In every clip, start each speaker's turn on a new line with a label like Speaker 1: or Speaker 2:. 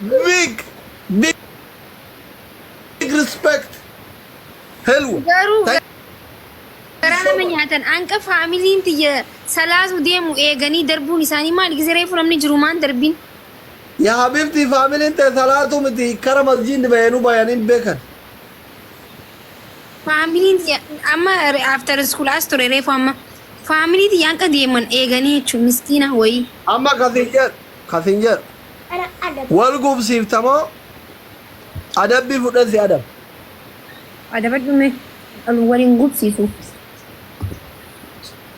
Speaker 1: big big respect. Hello.
Speaker 2: Karana menyatan angka family tiya salasu dia mu egani darbun isani mal gizere fulam ni juruman darbin.
Speaker 1: يا حبيبتي فاميلي انت ثلاثة متي كرم الجين بيانو بيانين بكر.
Speaker 2: Family tiya amma after school astore refu amma family tiya angka dia man egani chu miskina wai.
Speaker 1: أما كثير
Speaker 3: أنا أدب
Speaker 1: والقوم سيفتما أدب بفضل سي أدب.
Speaker 2: Ada bad me alwarin gupsi su.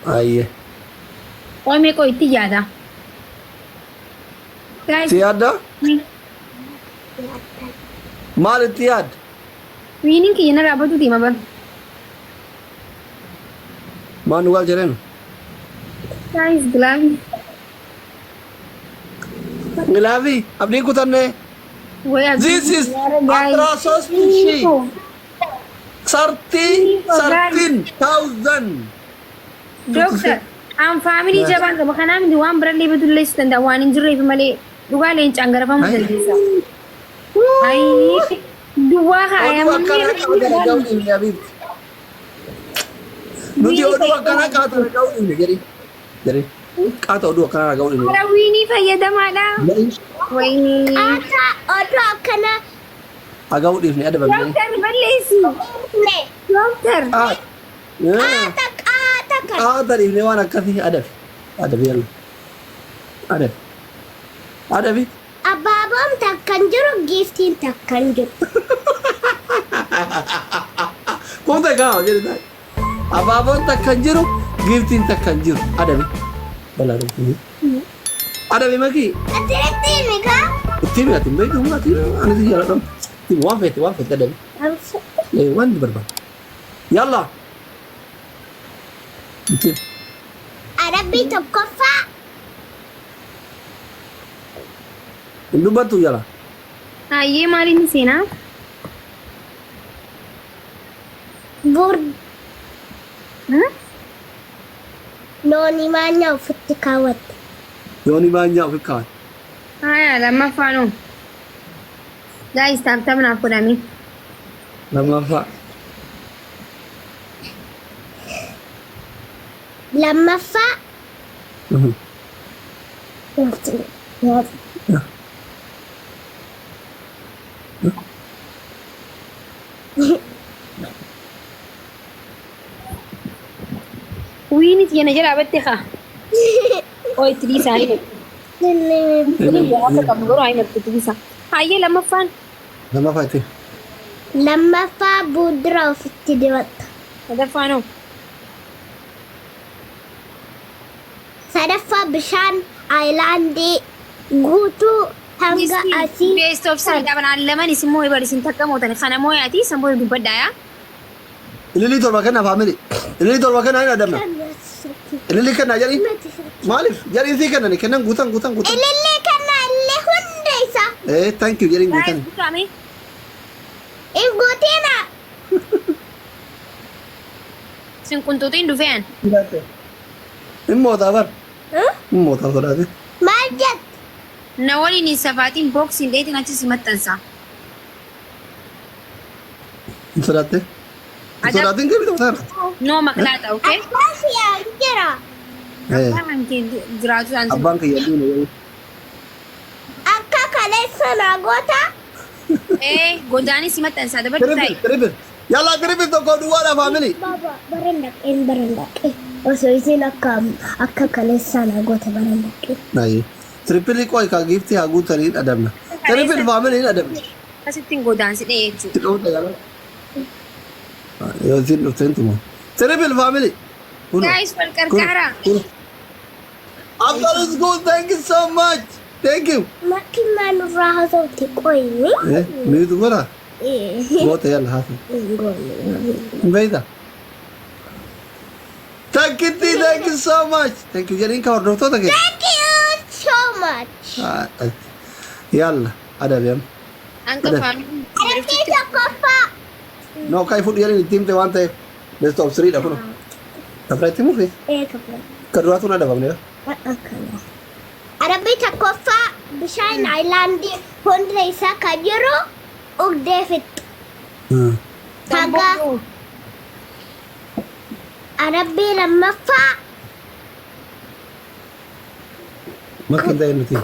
Speaker 1: أيه.
Speaker 2: Oi me ko itti jada. Guys,
Speaker 1: سيادة مال اتياد.
Speaker 2: winning ki na rabatu di maban.
Speaker 1: ما نقول جرين.
Speaker 2: Guys, glavi.
Speaker 1: غلافي أبني كترنا.
Speaker 2: Wai
Speaker 1: This is atrasos fishi. 13,000.
Speaker 2: Doctor, am family jaban ka baka namin di wan brand betul les tanda wan injury fi male duga len changara fam
Speaker 1: Ay.
Speaker 2: dalisa. Ay, dua ka ay
Speaker 1: Oduu akkanaa qabatanii ga'uu dhiifne Habiib. Nuti oduu akkanaa qabatanii ga'uu dhiifne jedhee qaata oduu akkanaa ga'uu dhiifne.
Speaker 2: Rawini fayyadamaadha. Wayni.
Speaker 3: أتا أدو أكنا
Speaker 1: Haa ga'uu dhiifne adda babee.
Speaker 2: Doctor balleessi.
Speaker 3: ne
Speaker 2: Doctor.
Speaker 3: أتك أتك
Speaker 1: Qaata dhiifne waan akkasii adabi. Adabi yalla. Adabi.
Speaker 3: أبابم تكنجرو جيفتين تكنجرو
Speaker 1: Kun ta'e gaafa jedhe taa'e. Abaaboon takka hin jiru giiftiin takka hin jiru adabi. Balaa dhufu. Adabi makii.
Speaker 3: أتريتي ميكا
Speaker 1: Ittiin ati hin beektu ati ani jaaladhamu. Ittiin waan feete adabi. Waan barbaadu. Yalla. Ittiin.
Speaker 3: أربي تكفى
Speaker 1: Hin dubbattu yalla.
Speaker 2: Ayyee maaliin seenaa?
Speaker 3: برد
Speaker 2: Hmm?
Speaker 3: لوني ما نو في التكاوت
Speaker 1: Yooni baay'ee ofi kaa'an.
Speaker 2: Aya lammaffaan. Guys, taam naaf godhami.
Speaker 1: Lammaffaa.
Speaker 3: لما فا
Speaker 2: Wiini tiyana jala abatte ka. Oi Trisa ayi. Wasa kam goro ayi nabtu Trisa. Ayyee lammaffaan.
Speaker 1: Lammaffaa ittiin.
Speaker 3: لما فا بودرة في التدوات
Speaker 2: Sadaffaanoo.
Speaker 3: صدفة بشان آيلاندي غوتو هنگا أسي
Speaker 2: Best of sir qaban laman isin moo ibadi isin takka mootani kana moo yaati san booda dubbaddaaya.
Speaker 1: Ililii torba kennaa faamili. Ililii torba kennaa hin adamna. Ililii kennaa jedhii. Maaliif? Jedhii sii kennani kennan guutan.
Speaker 3: اللي كان اللي هندسة
Speaker 1: Thank you jedhiin guutan.
Speaker 2: Guys, kami.
Speaker 3: إيغوتينا
Speaker 2: Isin kuntuutiin dhufeen.
Speaker 1: Hin mootaa bar. Hin mootaa sodaate.
Speaker 3: ما جت
Speaker 2: Na waliin hin safaatiin boksiin dheetiin achi si maxxansa.
Speaker 1: Hin sodaatte. Hin sodaatiin kee bitaa taana.
Speaker 2: No maqlaata, okay?
Speaker 3: أساسي أنجرا
Speaker 2: Abbaan kee jiraatu isaan sin.
Speaker 1: Abbaan kiyya dhiine.
Speaker 3: أكا كاليسا ناغوتا
Speaker 2: Godaanii si maxxansa dabarti ta'i.
Speaker 1: Tiripil. Yalla tiripil tokko duwwaadha faamili.
Speaker 3: بابا برندك وسويسين أكا كاليسا ناغوتا برندك
Speaker 1: Naayi. Tiripilii qoy kaa giiftii haa guutanii hin adamna. Tiripil faamili hin adamna.
Speaker 2: Akkasittiin godaansidhe jechuudha.
Speaker 1: Itti dhoofta yalla. Yoo isin dhufteen tuma. Tiripil faamili.
Speaker 2: Guys, wal qarqaaraa.
Speaker 1: After school, thank you so much. Thank you.
Speaker 3: ما كنا نراها صوتي قويني
Speaker 1: Miitu godha.
Speaker 3: إيه
Speaker 1: Goota yalla haasa. Hin beeyta. Thank you so much. Thank you jedhiin ka hordoftoota kee.
Speaker 3: Thank you so much
Speaker 1: Yalla adabeem.
Speaker 2: Hanga
Speaker 1: Ada.
Speaker 2: faamilii.
Speaker 3: أربي تكفى
Speaker 1: No kai fudhi jedhin itti himte waan ta'eef. Best of 3 dha kun. Afra itti mufi.
Speaker 3: إيه كفى
Speaker 1: Ka duraatu na dabamne.
Speaker 3: أربي تكفى bishaan aayilaandii hunda isaa kan jiru ugdee fixu. Tagaa Arabbii lammaffaa
Speaker 1: Makin tayo nuti.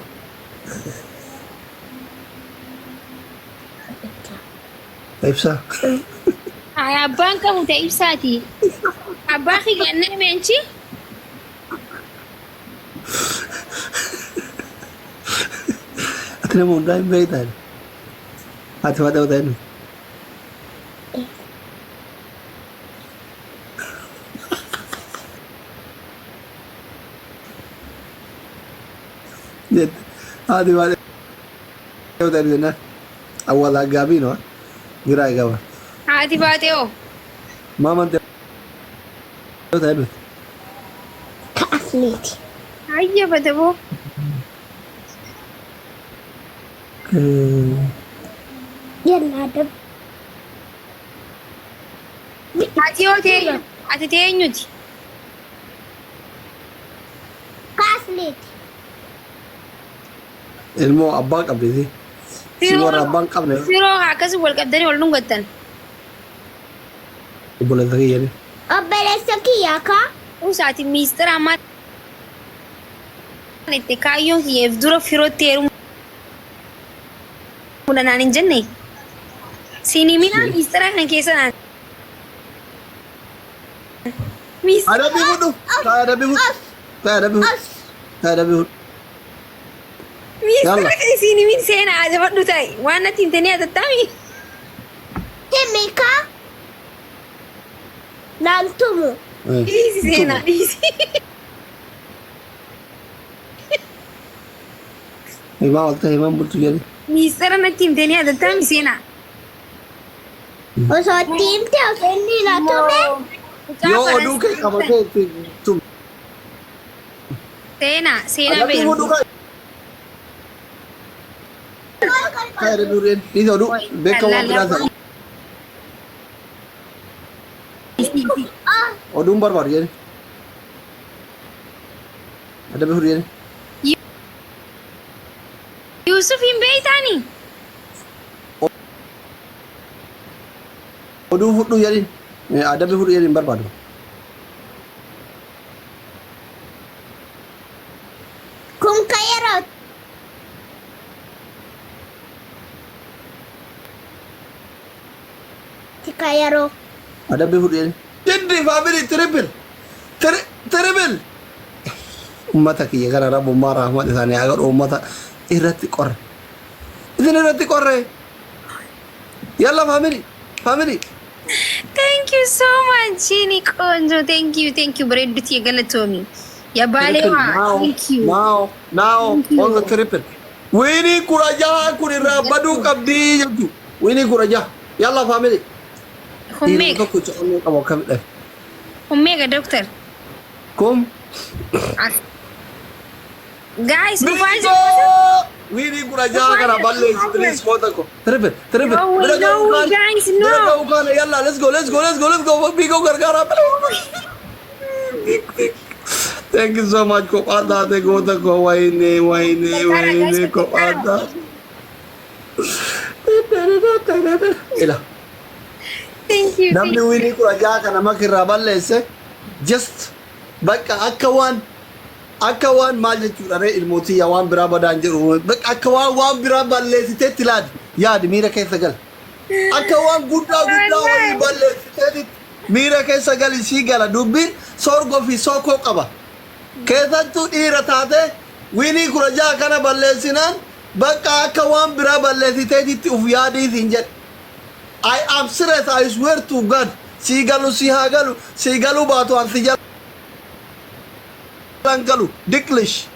Speaker 1: Ibsa.
Speaker 2: Ay, abbaan qabu ta'e ibsaati. Abbaa kiyyaannee meenchi?
Speaker 1: Ati nama hundaa hin beektan. Ati waa ta'u ta'e Ati waa ta'u ta'e jennaan. Awwaala gaabii no? Giraa eegama.
Speaker 2: Haati baatee
Speaker 1: Maamaan ta'u ta'e nuti.
Speaker 3: ka atleeti.
Speaker 2: Hayya bata boo.
Speaker 3: Yallaa dab.
Speaker 2: Ati yoo ta'e ati teenyuti.
Speaker 3: Ka atleeti.
Speaker 1: Ilmoo abbaa qabditi. Si warra abbaan qabne
Speaker 2: Firoo akkasii wal qabdanii wal dhungattan.
Speaker 1: obboleessa kiyyani.
Speaker 3: Obboleessa kiyyaa kaa?
Speaker 2: Usaati miistira ammaa itti kaayyoon kiyyeef dura firootti heerumuu danaan hin jenne. Siinii midhaan miistira kan keessa naan.
Speaker 1: Adabi hudu. Adabi hudu. Adabi hudu. Adabi hudu.
Speaker 2: Miistira kan siinii min seenaa ajabadhu ta'e waan natti hin tanii atattami.
Speaker 3: Timika? Naantumu.
Speaker 2: Dhiisi seenaa dhiisi.
Speaker 1: Himaa walta himaan bultu jedhe.
Speaker 2: Miistira natti hin tanii atattami seenaa.
Speaker 3: Osoo itti himte osoo inni na tume?
Speaker 1: Yoo oduu kee qabatee itti tum.
Speaker 2: Seenaa
Speaker 1: Adabi hudu
Speaker 2: beeku.
Speaker 1: ka. Adabi hudu dhiisi oduu beeka waan biraa ta'a. Oduun barbaadu jedhe. Adabi hudu jedhe.
Speaker 2: Yusuf hin beeytaani.
Speaker 1: Oduu hudu jedhin. Adabi hudu jedhin barbaadu.
Speaker 3: Kun ka yeroo tika yeroo
Speaker 1: Adabi hudu jedhin. Jiddi faamilii tiribil. Tiribil. Ummata kiyya kana rabbummaa rahmat isaanii haa godhu ummata irratti qorre. Isin irratti qorre. Yalla faamilii. Faamilii.
Speaker 2: Thank you so much, Chini Konjo. Thank you. Bareedduuti galatoomi. Ya baaleewaa. Thank you.
Speaker 1: Now, on the triple. Winnie Kuraja, Kurira, Badu Kabdi, Winnie Kuraja. Yalla family.
Speaker 2: Homega. Homega, doctor.
Speaker 1: Come.
Speaker 2: Guys,
Speaker 1: Bingo! Winnie Kuraja, Karaballe, please, Motako. Triple.
Speaker 2: No, guys, no.
Speaker 1: Yalla, let's go. Bingo Gargara. Thank you so much, Kopada. They go to go, Wayne, Kopada. Ila.
Speaker 2: Thank you.
Speaker 1: Namni Winnie Kuraja kana makirraa balleesse just bakka akka waan maal jechuudha ree ilmootii waan biraa badaan jiru bakka akka waan biraa balleessiteetti yaadi miira keessa gal akka waan guddaa wayii balleessiteetti miira keessa gal isii gala dubbiin sorgoo fi sookoo qaba keessattuu dhiira taate Winnie Kuraja kana balleessinaan bakka akka waan biraa balleessiteetti uf yaadiitiin jedhe I am serious, I swear to God. Sigalu baatu anti jalan galu. Diklish.